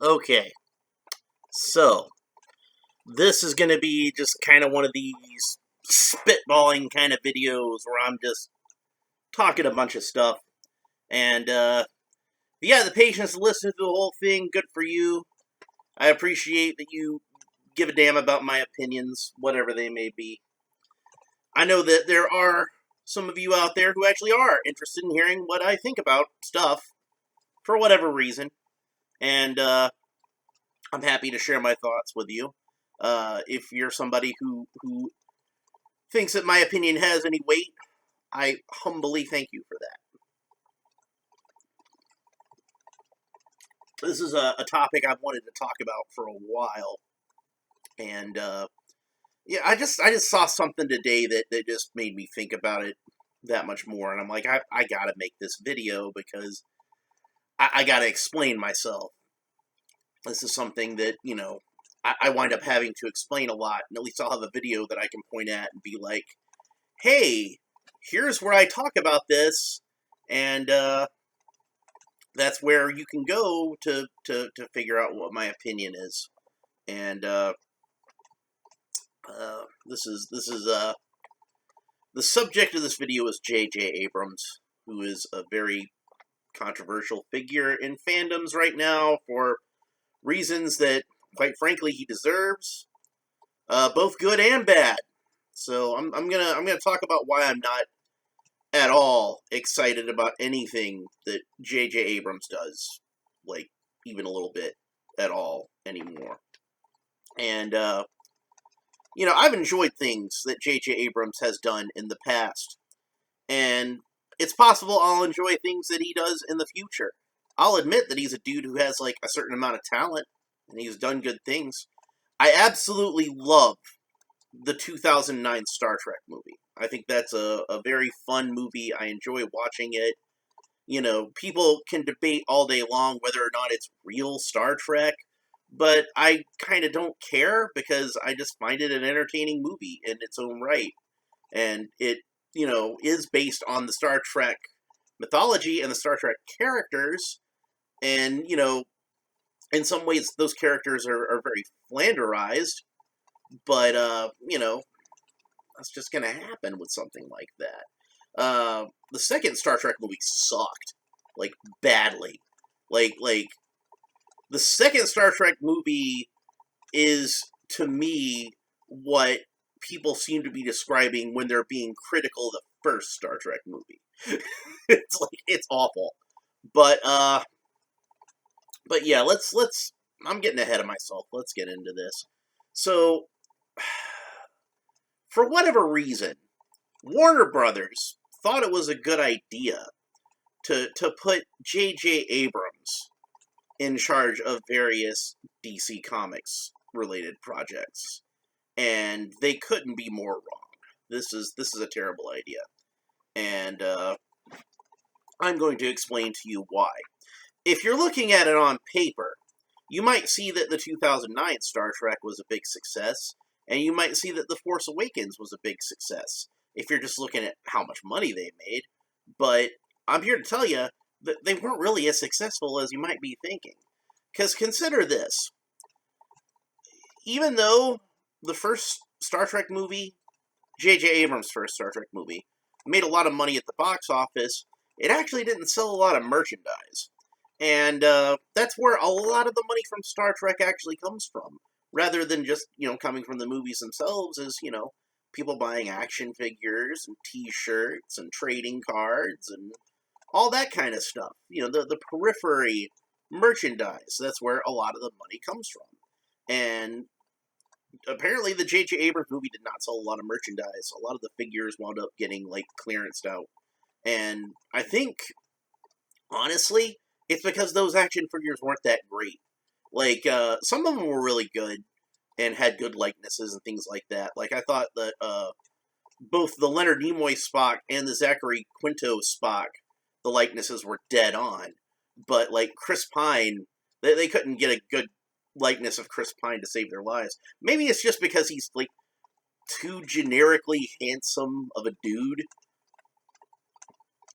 Okay, so this is going to be just kind of one of these spitballing kind of videos where I'm just talking a bunch of stuff. And, yeah, the patience to listen to the whole thing, good for you. I appreciate that you give a damn about my opinions, whatever they may be. I know that there are some of you out there who actually are interested in hearing what I think about stuff, for whatever reason. And, I'm happy to share my thoughts with you. If you're somebody who thinks that my opinion has any weight, I humbly thank you for that. This is a topic I've wanted to talk about for a while, and yeah, I just saw something today that just made me think about it that much more, and I'm like, I gotta make this video because I gotta explain myself. This is something that, I wind up having to explain a lot, and at least I'll have a video that I can point at and be like, hey, here's where I talk about this, and that's where you can go to figure out what my opinion is. And this is the subject of this video is JJ Abrams, who is a very controversial figure in fandoms right now for reasons that, quite frankly, he deserves, both good and bad. So I'm gonna talk about why I'm not at all excited about anything that JJ Abrams does, like even a little bit at all anymore. And I've enjoyed things that JJ Abrams has done in the past, and it's possible I'll enjoy things that he does in the future. I'll admit that he's a dude who has like a certain amount of talent, and he's done good things. I absolutely love the 2009 Star Trek movie. I think that's a very fun movie. I enjoy watching it. People can debate all day long whether or not it's real Star Trek, but I kind of don't care because I just find it an entertaining movie in its own right. And it, is based on the Star Trek mythology and the Star Trek characters. And, in some ways those characters are very flanderized, but, that's just going to happen with something like that. The second Star Trek movie sucked, like, badly. Like, the second Star Trek movie is, to me, what people seem to be describing when they're being critical of the first Star Trek movie. It's awful. But yeah, let's, I'm getting ahead of myself. Let's get into this. So, for whatever reason, Warner Brothers thought it was a good idea to put JJ Abrams in charge of various DC Comics related projects. And they couldn't be more wrong. This is a terrible idea. And I'm going to explain to you why. If you're looking at it on paper, you might see that the 2009 Star Trek was a big success, and you might see that The Force Awakens was a big success, if you're just looking at how much money they made. But I'm here to tell you that they weren't really as successful as you might be thinking. Because consider this. Even though the first Star Trek movie, J.J. Abrams' first Star Trek movie, made a lot of money at the box office, it actually didn't sell a lot of merchandise. And that's where a lot of the money from Star Trek actually comes from. Rather than just, coming from the movies themselves, is, people buying action figures and t-shirts and trading cards and all that kind of stuff. The periphery merchandise. That's where a lot of the money comes from. And apparently the J.J. Abrams movie did not sell a lot of merchandise. A lot of the figures wound up getting, clearanced out. And I think, honestly, it's because those action figures weren't that great. Some of them were really good and had good likenesses and things like that. I thought that both the Leonard Nimoy Spock and the Zachary Quinto Spock, the likenesses were dead on. But, Chris Pine, they couldn't get a good likeness of Chris Pine to save their lives. Maybe it's just because he's, too generically handsome of a dude.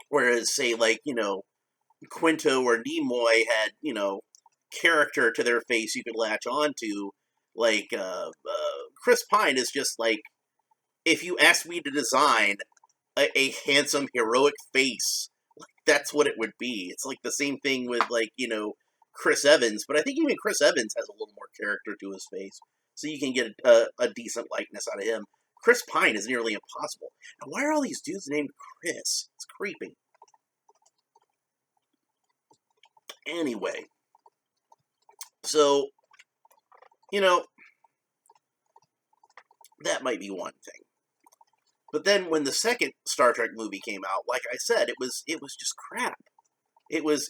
Whereas, say, Quinto or Nimoy had, character to their face you could latch on to. Like, Chris Pine is just like, if you asked me to design a handsome, heroic face, like, that's what it would be. It's like the same thing with, like, Chris Evans, but I think even Chris Evans has a little more character to his face, so you can get a decent likeness out of him. Chris Pine is nearly impossible. Now, why are all these dudes named Chris? It's creepy. Anyway, so, that might be one thing. But then when the second Star Trek movie came out, like I said, it was just crap. It was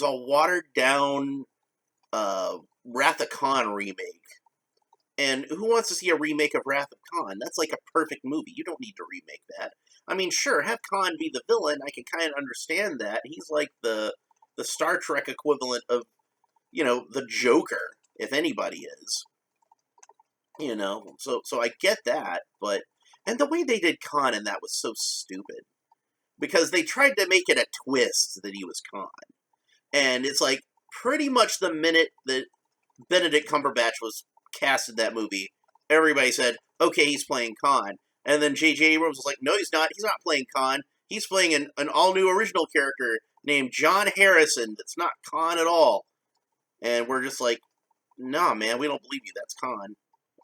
a watered down Wrath of Khan remake. And who wants to see a remake of Wrath of Khan? That's like a perfect movie. You don't need to remake that. I mean, sure, have Khan be the villain. I can kind of understand that. He's like the Star Trek equivalent of, the Joker, if anybody is. So I get that, but... And the way they did Khan in that was so stupid. Because they tried to make it a twist that he was Khan. And it's like, pretty much the minute that Benedict Cumberbatch was cast in that movie, everybody said, okay, he's playing Khan. And then JJ Abrams was like, no, he's not. He's not playing Khan. He's playing an all-new original character named John Harrison that's not Khan at all. And we're just like, nah, man, we don't believe you. That's Khan.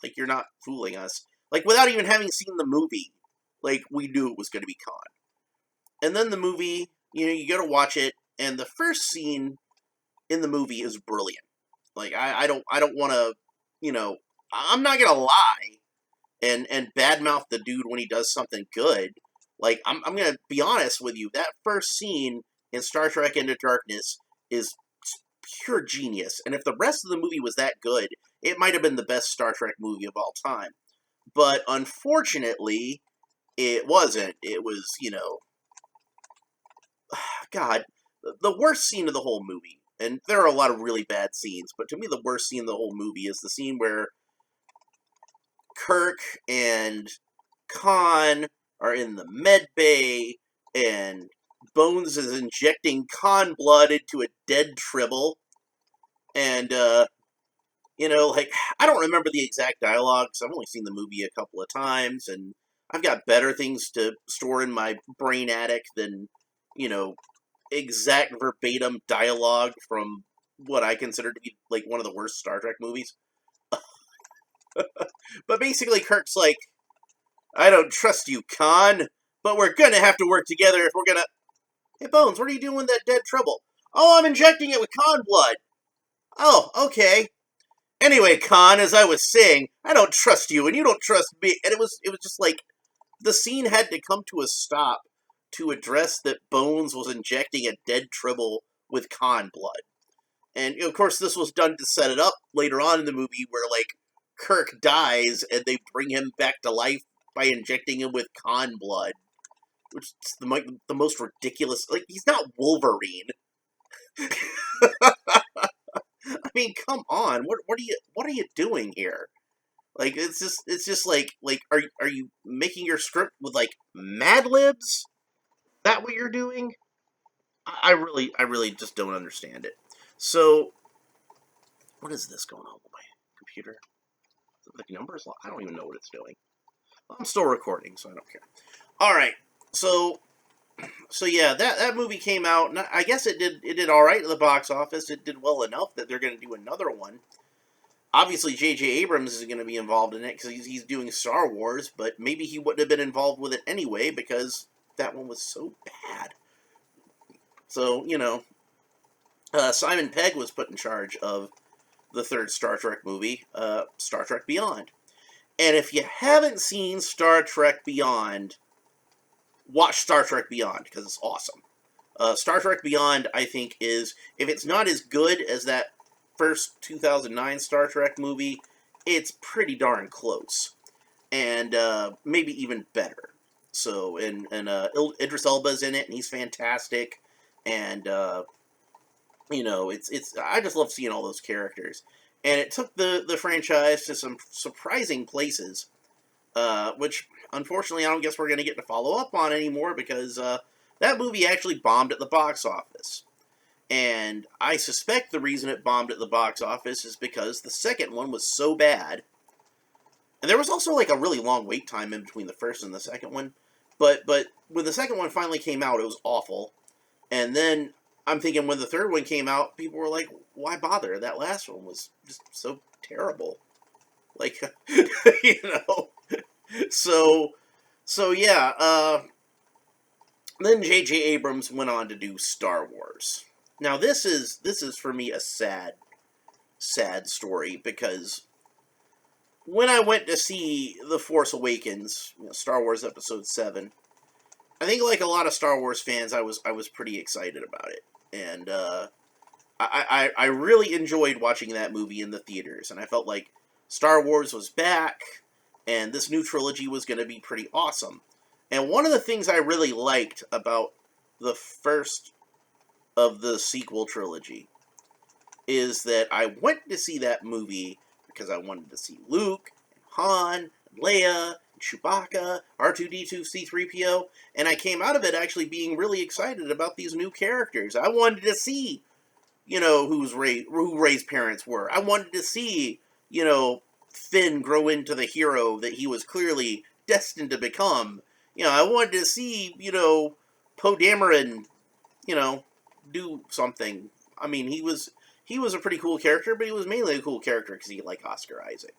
Like, you're not fooling us. Like, without even having seen the movie, like, we knew it was going to be Khan. And then the movie, you go to watch it, and the first scene in the movie is brilliant. Like, I don't want to, I'm not going to lie and badmouth the dude when he does something good. Like, I'm going to be honest with you, that first scene in Star Trek Into Darkness is pure genius. And if the rest of the movie was that good, it might have been the best Star Trek movie of all time. But unfortunately, it wasn't. It was, God, the worst scene of the whole movie, and there are a lot of really bad scenes, but to me the worst scene of the whole movie is the scene where Kirk and Khan are in the med bay, and Bones is injecting Khan blood into a dead Tribble, and, I don't remember the exact dialogue, because I've only seen the movie a couple of times, and I've got better things to store in my brain attic than, exact verbatim dialogue from what I consider to be, like, one of the worst Star Trek movies. But basically, Kirk's like, I don't trust you, Khan, but we're gonna have to work together if we're gonna... Hey, Bones, what are you doing with that dead Tribble? Oh, I'm injecting it with Khan blood. Oh, okay. Anyway, Khan, as I was saying, I don't trust you, and you don't trust me. And it was just like, the scene had to come to a stop to address that Bones was injecting a dead Tribble with Khan blood. And, of course, this was done to set it up later on in the movie where, like, Kirk dies, and they bring him back to life by injecting him with Khan blood. Which is the most ridiculous... Like, he's not Wolverine. I mean, come on. What are you doing here? Like, it's just like are you making your script with, like, Mad Libs? That what you're doing? I really just don't understand it. So, what is this going on with my computer? Is it, like, numbers? I don't even know what it's doing. I'm still recording, so I don't care. All right. So yeah, that movie came out, and I guess it did all right at the box office. It did well enough that they're going to do another one. Obviously, JJ Abrams is going to be involved in it because he's doing Star Wars, but maybe he wouldn't have been involved with it anyway because that one was so bad. So, Simon Pegg was put in charge of the third Star Trek movie, Star Trek Beyond. And if you haven't seen Star Trek Beyond, watch Star Trek Beyond, because it's awesome. Star Trek Beyond, I think, is, if it's not as good as that first 2009 Star Trek movie, it's pretty darn close. And maybe even better. So, and Idris Elba's in it, and he's fantastic. And, it's I just love seeing all those characters. And it took the franchise to some surprising places, which, unfortunately, I don't guess we're going to get to follow up on anymore, because that movie actually bombed at the box office. And I suspect the reason it bombed at the box office is because the second one was so bad. And there was also like a really long wait time in between the first and the second one. But when the second one finally came out, it was awful. And then I'm thinking when the third one came out, people were like, why bother? That last one was just so terrible. Like, you know. So yeah, then JJ Abrams went on to do Star Wars. Now this is for me a sad story, because when I went to see The Force Awakens, Star Wars Episode 7, I think like a lot of Star Wars fans, I was pretty excited about it. And I really enjoyed watching that movie in the theaters, and I felt like Star Wars was back, and this new trilogy was going to be pretty awesome. And one of the things I really liked about the first of the sequel trilogy is that I went to see that movie because I wanted to see Luke, and Han, and Leia, and Chewbacca, R2-D2, C-3PO, and I came out of it actually being really excited about these new characters. I wanted to see, who Rey's parents were. I wanted to see, Finn grow into the hero that he was clearly destined to become. I wanted to see, Poe Dameron, do something. I mean, he was a pretty cool character, but he was mainly a cool character because he liked Oscar Isaac.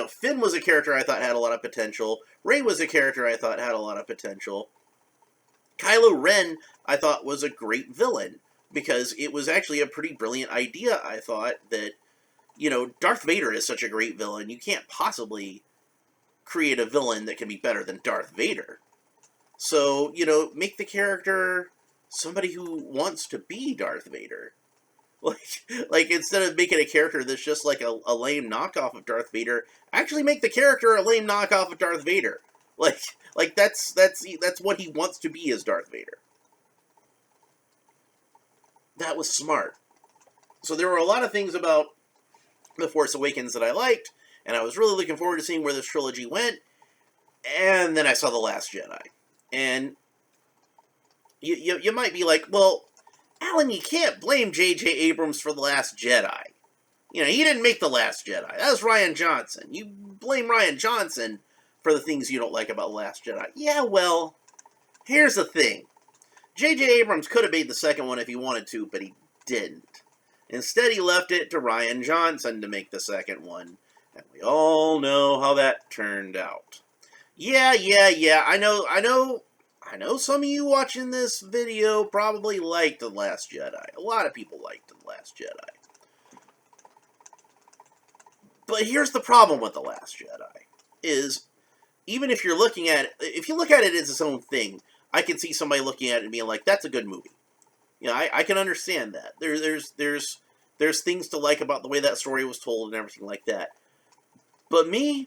Finn was a character I thought had a lot of potential. Rey was a character I thought had a lot of potential. Kylo Ren, I thought, was a great villain, because it was actually a pretty brilliant idea, I thought, that, Darth Vader is such a great villain. You can't possibly create a villain that can be better than Darth Vader. So, make the character somebody who wants to be Darth Vader. Like instead of making a character that's just like a lame knockoff of Darth Vader, actually make the character a lame knockoff of Darth Vader. Like that's what he wants to be, as Darth Vader. That was smart. So there were a lot of things about The Force Awakens that I liked, and I was really looking forward to seeing where this trilogy went. And then I saw The Last Jedi. And you might be like, well, Alan, you can't blame JJ Abrams for The Last Jedi. He didn't make The Last Jedi. That was Rian Johnson. You blame Rian Johnson for the things you don't like about The Last Jedi. Yeah, well, here's the thing. JJ Abrams could have made the second one if he wanted to, but he didn't. Instead, he left it to Rian Johnson to make the second one. And we all know how that turned out. Yeah, I know some of you watching this video probably liked The Last Jedi. A lot of people liked The Last Jedi. But here's the problem with The Last Jedi, is even if you're looking at it, if you look at it as its own thing, I can see somebody looking at it and being like, that's a good movie. I can understand that. There's things to like about the way that story was told and everything like that. But me,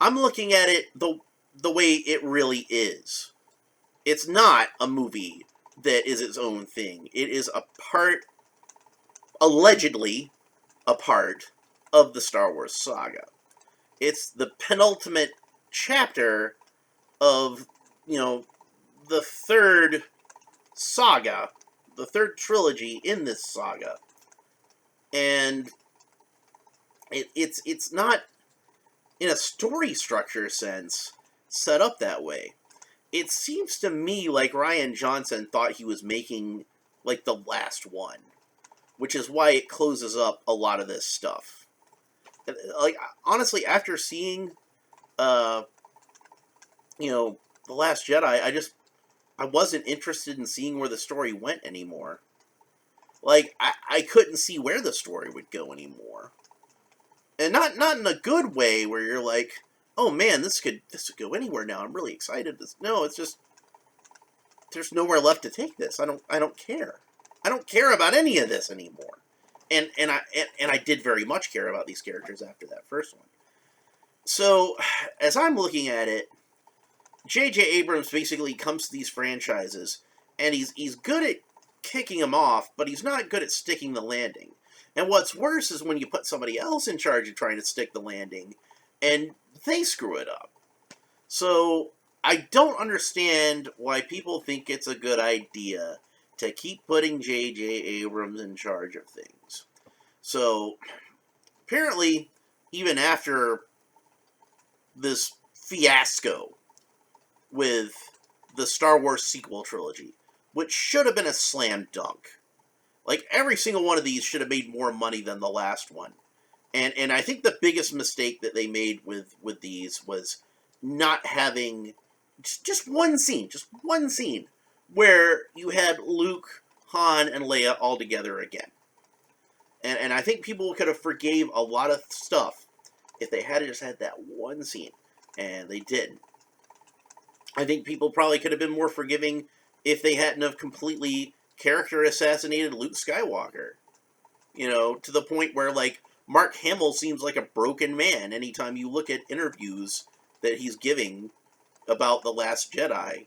I'm looking at it the way it really is. It's not a movie that is its own thing. It is allegedly a part of the Star Wars saga. It's the penultimate chapter of, the third saga, the third trilogy in this saga. And it's not, in a story structure sense, set up that way. It seems to me like Rian Johnson thought he was making, like, the last one, which is why it closes up a lot of this stuff. Like, honestly, after seeing, The Last Jedi, I wasn't interested in seeing where the story went anymore. Like, I couldn't see where the story would go anymore. And not in a good way where you're like, oh man, this could go anywhere now. I'm really excited. No, it's just, there's nowhere left to take this. I don't care. I don't care about any of this anymore. And I did very much care about these characters after that first one. So, as I'm looking at it, JJ Abrams basically comes to these franchises, and he's good at kicking them off, but he's not good at sticking the landing. And what's worse is when you put somebody else in charge of trying to stick the landing, and they screw it up. So, I don't understand why people think it's a good idea to keep putting JJ Abrams in charge of things. So, apparently, even after this fiasco with the Star Wars sequel trilogy, which should have been a slam dunk. Like, every single one of these should have made more money than the last one. And I think the biggest mistake that they made with these was not having just one scene, where you had Luke, Han, and Leia all together again. And I think people could have forgave a lot of stuff if they had just had that one scene. And they didn't. I think people probably could have been more forgiving if they hadn't have completely character assassinated Luke Skywalker. You know, to the point where, like, Mark Hamill seems like a broken man anytime you look at interviews that he's giving about The Last Jedi.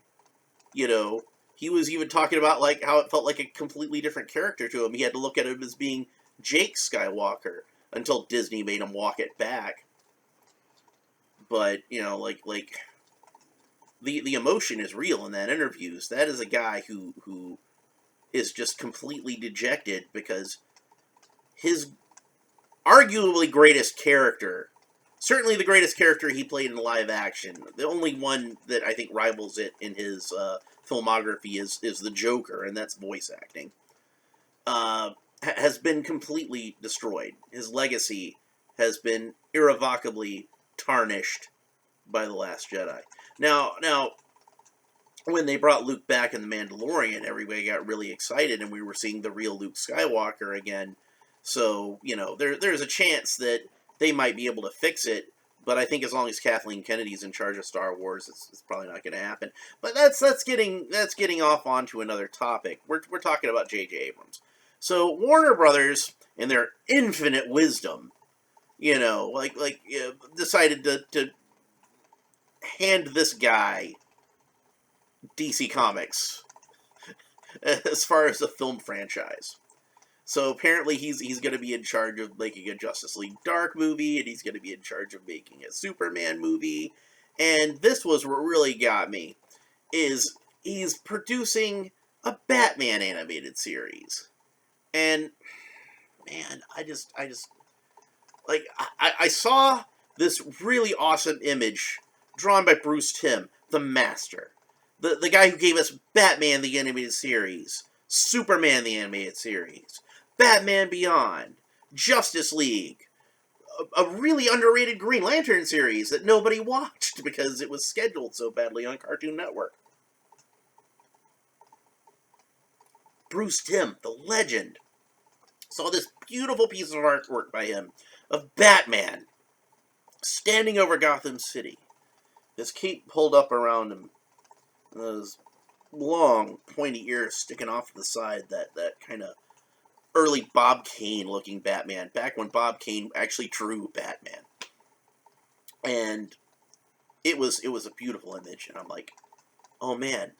You know, he was even talking about, like, how it felt like a completely different character to him. He had to look at him as being Jake Skywalker until Disney made him walk it back. But, you know, like the emotion is real in that interviews. That is a guy who is just completely dejected because his arguably greatest character, certainly the greatest character he played in live action, the only one that I think rivals it in his filmography is the Joker, and that's voice acting, has been completely destroyed. His legacy has been irrevocably tarnished by The Last Jedi. Now, when they brought Luke back in The Mandalorian, everybody got really excited, and we were seeing the real Luke Skywalker again. So, you know, there's a chance that they might be able to fix it, but I think as long as Kathleen Kennedy's in charge of Star Wars, it's probably not going to happen. But that's getting off onto another topic. We're talking about JJ Abrams. So Warner Brothers, in their infinite wisdom, you know, decided to hand this guy DC Comics as far as the film franchise. So apparently he's going to be in charge of making a Justice League Dark movie, and he's going to be in charge of making a Superman movie. And this was what really got me, is he's producing a Batman animated series. And man, I saw this really awesome image drawn by Bruce Timm, the master. The guy who gave us Batman the animated series, Superman the animated series, Batman Beyond, Justice League, a really underrated Green Lantern series that nobody watched because it was scheduled so badly on Cartoon Network. Bruce Timm, the legend, saw this beautiful piece of artwork by him of Batman standing over Gotham City, his cape pulled up around him, and those long, pointy ears sticking off to the side, that kind of early Bob Kane looking Batman, back when Bob Kane actually drew Batman. And it was a beautiful image, and I'm like, oh man,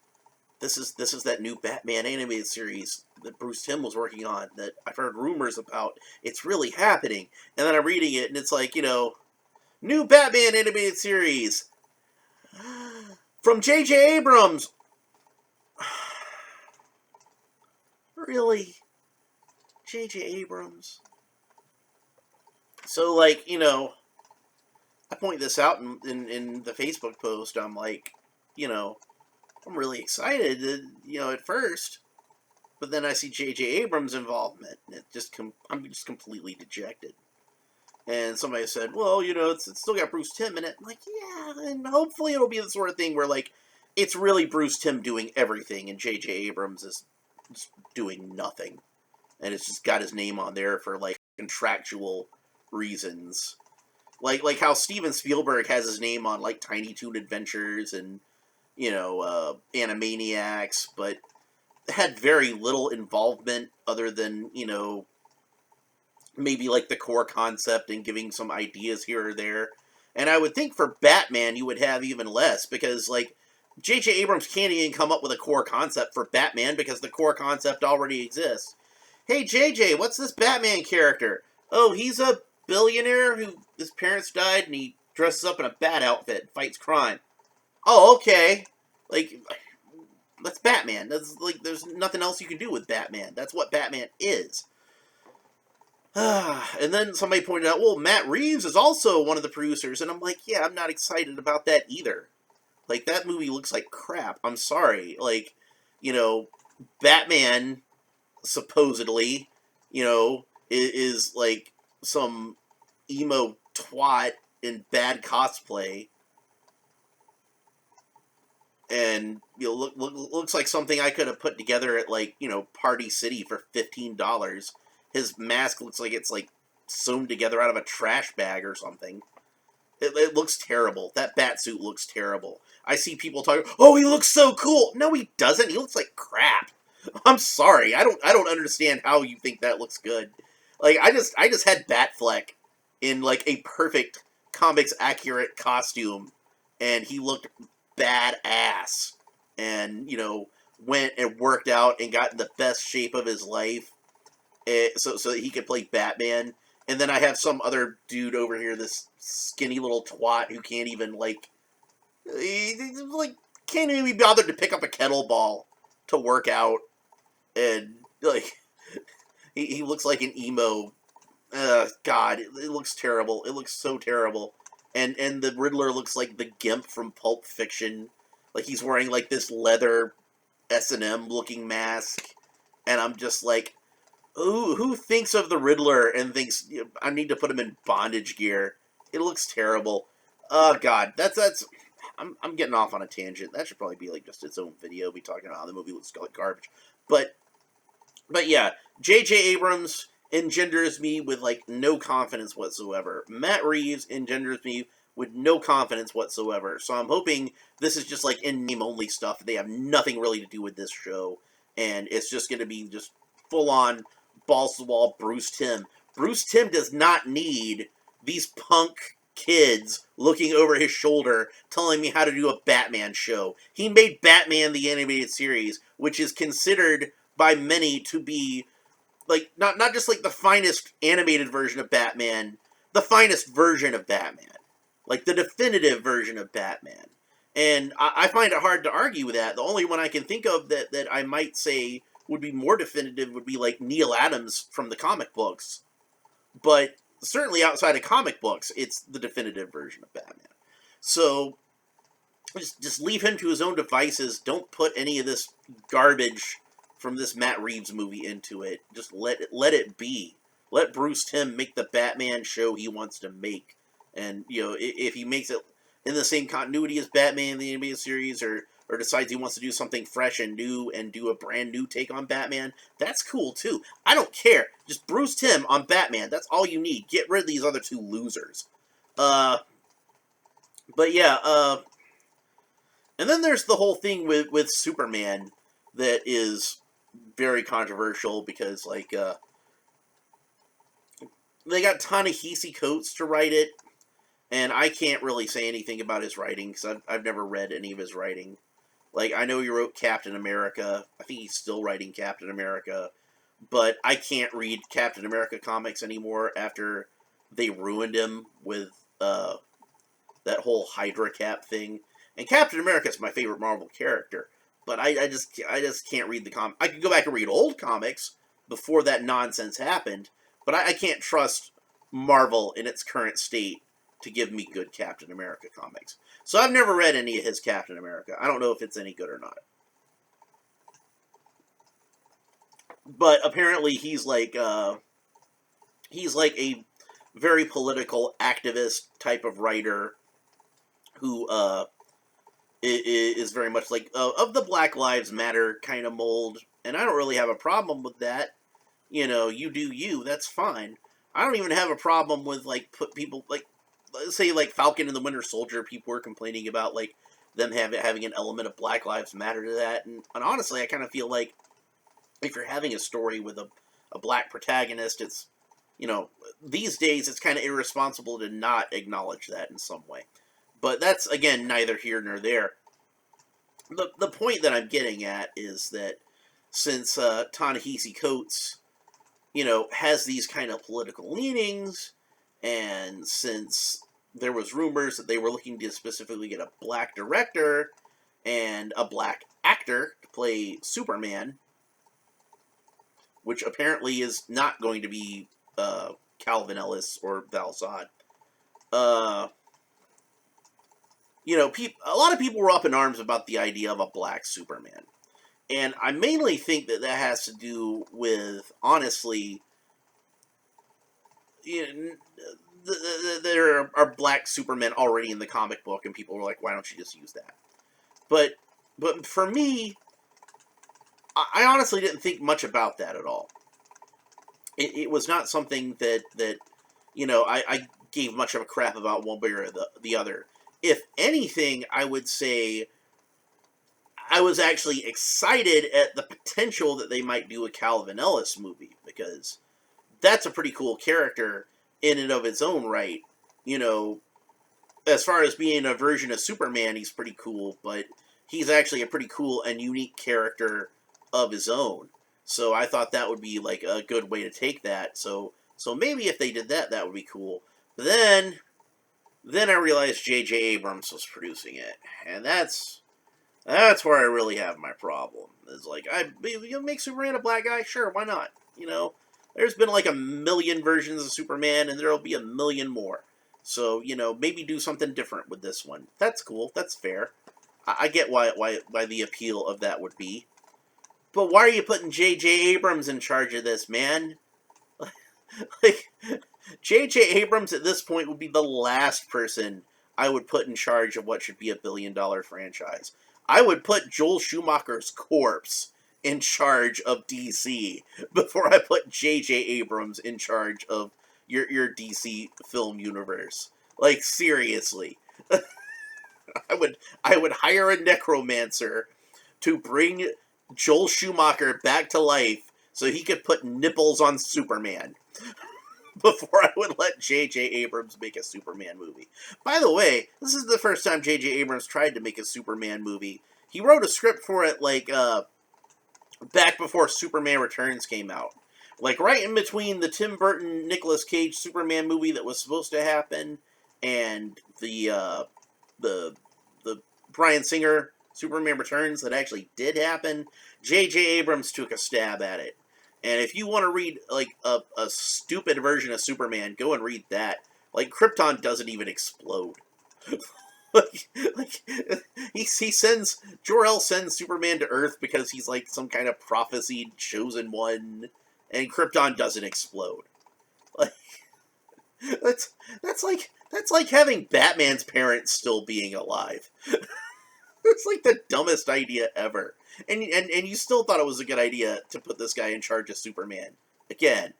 this is that new Batman animated series that Bruce Timm was working on, that I've heard rumors about. It's really happening. And then I'm reading it, and it's like, you know, new Batman animated series from JJ Abrams. Really? JJ Abrams? So, like, you know, I point this out in the Facebook post. I'm like, you know, I'm really excited, you know, at first. But then I see JJ Abrams' involvement, and I'm just completely dejected. And somebody said, well, you know, it's still got Bruce Timm in it. I'm like, yeah, and hopefully it'll be the sort of thing where, like, it's really Bruce Timm doing everything, and JJ Abrams is just doing nothing. And it's just got his name on there for, like, contractual reasons. Like how Steven Spielberg has his name on, like, Tiny Toon Adventures and, you know, Animaniacs, but had very little involvement other than, you know, maybe like the core concept and giving some ideas here or there. And I would think for Batman you would have even less, because like JJ Abrams can't even come up with a core concept for Batman because the core concept already exists. Hey JJ, what's this Batman character? Oh, he's a billionaire who his parents died and he dresses up in a bat outfit and fights crime. Oh, okay. Like, That's Batman. That's like, there's nothing else you can do with Batman. That's what Batman is. And then somebody pointed out, well, Matt Reeves is also one of the producers, and I'm like, yeah, I'm not excited about that either. Like, that movie looks like crap. I'm sorry. Like, you know, Batman, supposedly, you know, is like some emo twat in bad cosplay. And, you know, looks like something I could have put together at, like, you know, Party City for $15. His mask looks like it's, like, sewn together out of a trash bag or something. It looks terrible. That Batsuit looks terrible. I see people talking, oh, he looks so cool. No, he doesn't. He looks like crap. I'm sorry. I don't understand how you think that looks good. Like, I just had Batfleck in, like, a perfect comics accurate costume, and he looked badass. And, you know, went and worked out and got in the best shape of his life, so that he could play Batman. And then I have some other dude over here, this skinny little twat who can't even, like, can't even be bothered to pick up a kettlebell to work out. And, like, he looks like an emo. God, it looks terrible. It looks so terrible. And the Riddler looks like the Gimp from Pulp Fiction. Like, he's wearing, like, this leather S&M looking mask. And I'm just like, who thinks of the Riddler and thinks, you know, I need to put him in bondage gear? It looks terrible. Oh, God. I'm getting off on a tangent. That should probably be, like, just its own video. Be talking about how the movie looks like garbage. But yeah, JJ Abrams engenders me with, like, no confidence whatsoever. Matt Reeves engenders me with no confidence whatsoever. So I'm hoping this is just, like, in-name-only stuff. They have nothing really to do with this show. And it's just going to be just full-on, balls-to-the-wall Bruce Timm. Bruce Timm does not need these punk kids looking over his shoulder telling me how to do a Batman show. He made Batman the Animated Series, which is considered by many to be, like, not just, like, the finest animated version of Batman, the finest version of Batman. Like, the definitive version of Batman. And I find it hard to argue with that. The only one I can think of that I might say would be more definitive would be, like, Neil Adams from the comic books. But certainly outside of comic books, it's the definitive version of Batman. So just leave him to his own devices. Don't put any of this garbage from this Matt Reeves movie into it. Just let it be. Let Bruce Timm make the Batman show he wants to make. And, you know, if he makes it in the same continuity as Batman the Animated Series, or decides he wants to do something fresh and new and do a brand new take on Batman, that's cool too. I don't care. Just Bruce Timm on Batman. That's all you need. Get rid of these other two losers. But yeah, and then there's the whole thing with Superman that is very controversial because, like, they got Ta-Nehisi Coates to write it, and I can't really say anything about his writing because I've never read any of his writing. Like, I know he wrote Captain America. I think he's still writing Captain America, but I can't read Captain America comics anymore after they ruined him with that whole Hydra Cap thing. And Captain America is my favorite Marvel character, but I just can't read the comic. I could go back and read old comics before that nonsense happened, but I can't trust Marvel in its current state to give me good Captain America comics. So I've never read any of his Captain America. I don't know if it's any good or not. But apparently he's like a very political activist type of writer who is very much like of the Black Lives Matter kind of mold, and I don't really have a problem with that. You know, you do you, that's fine. I don't even have a problem with, like, put people, like, let's say, like, Falcon and the Winter Soldier, people were complaining about, like, them having an element of Black Lives Matter to that, and honestly, I kind of feel like if you're having a story with a black protagonist, it's, you know, these days it's kind of irresponsible to not acknowledge that in some way. But that's, again, neither here nor there. The point that I'm getting at is that since Ta-Nehisi Coates, you know, has these kind of political leanings, and since there was rumors that they were looking to specifically get a black director and a black actor to play Superman, which apparently is not going to be Calvin Ellis or Val Zod. A lot of people were up in arms about the idea of a black Superman. And I mainly think that has to do with, honestly, there are black Supermen already in the comic book, and people were like, why don't you just use that? But for me, I honestly didn't think much about that at all. It was not something that I gave much of a crap about one way or the other. If anything, I would say I was actually excited at the potential that they might do a Calvin Ellis movie, because that's a pretty cool character in and of its own right. As far as being a version of Superman, he's pretty cool, but he's actually a pretty cool and unique character of his own. So I thought that would be like a good way to take that. So maybe if they did that, that would be cool. But then I realized JJ Abrams was producing it, and that's where I really have my problem. Is like, make Superman a black guy? Sure, why not? There's been like a million versions of Superman, and there'll be a million more. So, maybe do something different with this one. That's cool. That's fair. I get why the appeal of that would be. But why are you putting J.J. Abrams in charge of this, man? Like, J.J. Abrams at this point would be the last person I would put in charge of what should be a billion-dollar franchise. I would put Joel Schumacher's corpse in charge of DC before I put J.J. Abrams in charge of your DC film universe. Like, seriously. I would hire a necromancer to bring Joel Schumacher back to life so he could put nipples on Superman before I would let J.J. Abrams make a Superman movie. By the way, this is the first time J.J. Abrams tried to make a Superman movie. He wrote a script for it, like, back before Superman Returns came out. Like, right in between the Tim Burton, Nicolas Cage Superman movie that was supposed to happen and the Bryan Singer Superman Returns that actually did happen, J.J. Abrams took a stab at it. And if you want to read, like, a stupid version of Superman, go and read that. Like, Krypton doesn't even explode. Jor-El sends Superman to Earth because he's, like, some kind of prophesied chosen one, and Krypton doesn't explode. Like, that's like having Batman's parents still being alive. It's like the dumbest idea ever. And you still thought it was a good idea to put this guy in charge of Superman. Again,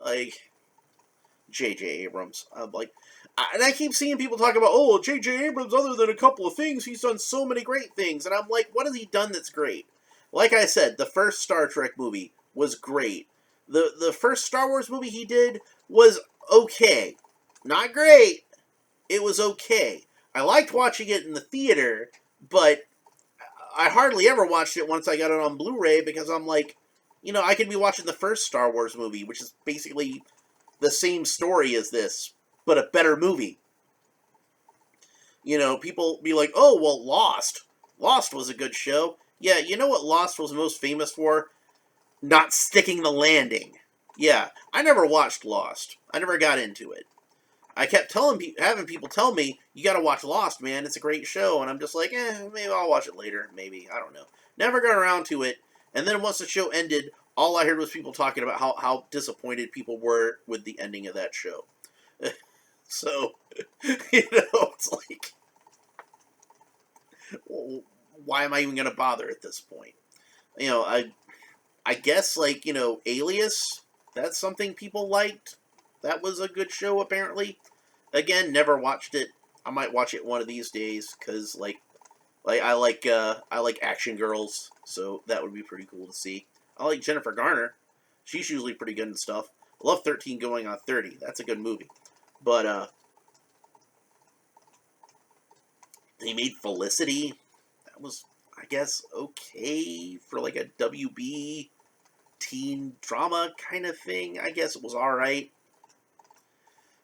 like, J.J. Abrams. I'm like, and I keep seeing people talk about, oh, J.J. Abrams, other than a couple of things, he's done so many great things. And I'm like, what has he done that's great? Like I said, the first Star Trek movie was great. The first Star Wars movie he did was okay. Not great. It was okay. I liked watching it in the theater, but I hardly ever watched it once I got it on Blu-ray, because I'm like, I could be watching the first Star Wars movie, which is basically the same story as this, but a better movie. People be like, oh, well, Lost. Lost was a good show. Yeah, you know what Lost was most famous for? Not sticking the landing. Yeah, I never watched Lost. I never got into it. I kept having people tell me, you gotta watch Lost, man, it's a great show, and I'm just like, maybe I'll watch it later, maybe, I don't know. Never got around to it, and then once the show ended, all I heard was people talking about how disappointed people were with the ending of that show. So, it's like, well, why am I even gonna bother at this point? I guess, like, Alias, that's something people liked. That was a good show, apparently. Again, never watched it. I might watch it one of these days, because, I like action girls, so that would be pretty cool to see. I like Jennifer Garner. She's usually pretty good and stuff. I love 13 Going on 30. That's a good movie. But, they made Felicity. That was, I guess, okay for, like, a WB teen drama kind of thing. I guess it was alright.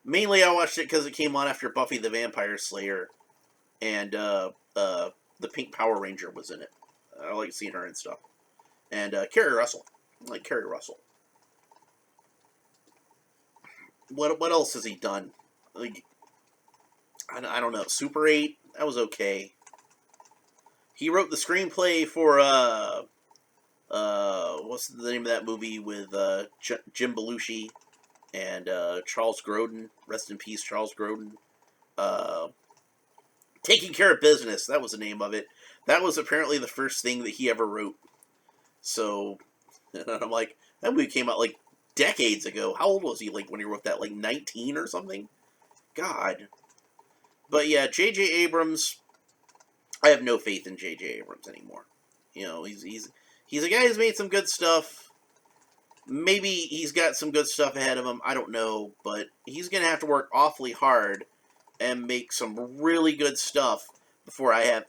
Mainly I watched it because it came on after Buffy the Vampire Slayer, and the Pink Power Ranger was in it. I like seeing her and stuff. And Carrie Russell. I like Carrie Russell. What else has he done? Like, I don't know. Super 8, that was okay. He wrote the screenplay for what's the name of that movie with Jim Belushi and Charles Grodin? Rest in peace, Charles Grodin. Uh, Taking Care of Business, that was the name of it. That was apparently the first thing that he ever wrote. So, and I'm like, that movie came out like decades ago. How old was he, like, when he wrote that? Like 19 or something? God. But yeah, JJ Abrams, I have no faith in JJ Abrams anymore. You know, he's a guy who's made some good stuff. Maybe he's got some good stuff ahead of him. I don't know, but he's gonna have to work awfully hard and make some really good stuff before I have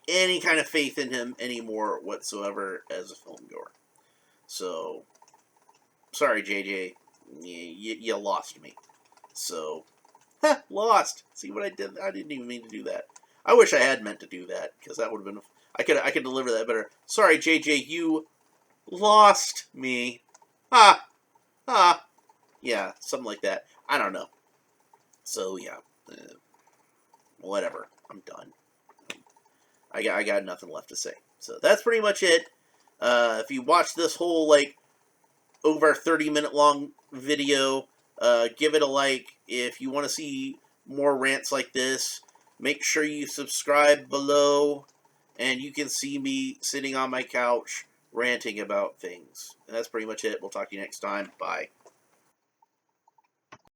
any kind of faith in him anymore whatsoever as a film goer. So, sorry, JJ, you lost me. So, lost. See what I did? I didn't even mean to do that. I wish I had meant to do that, because that would have been... I could deliver that better. Sorry, JJ, you lost me. Ha! Ha! Yeah, something like that. I don't know. So, yeah. Whatever. I'm done. I got nothing left to say. So, that's pretty much it. If you watch this whole, like, over 30-minute long video, give it a like. If you want to see more rants like this, make sure you subscribe below, and you can see me sitting on my couch ranting about things. And that's pretty much it. We'll talk to you next time. Bye.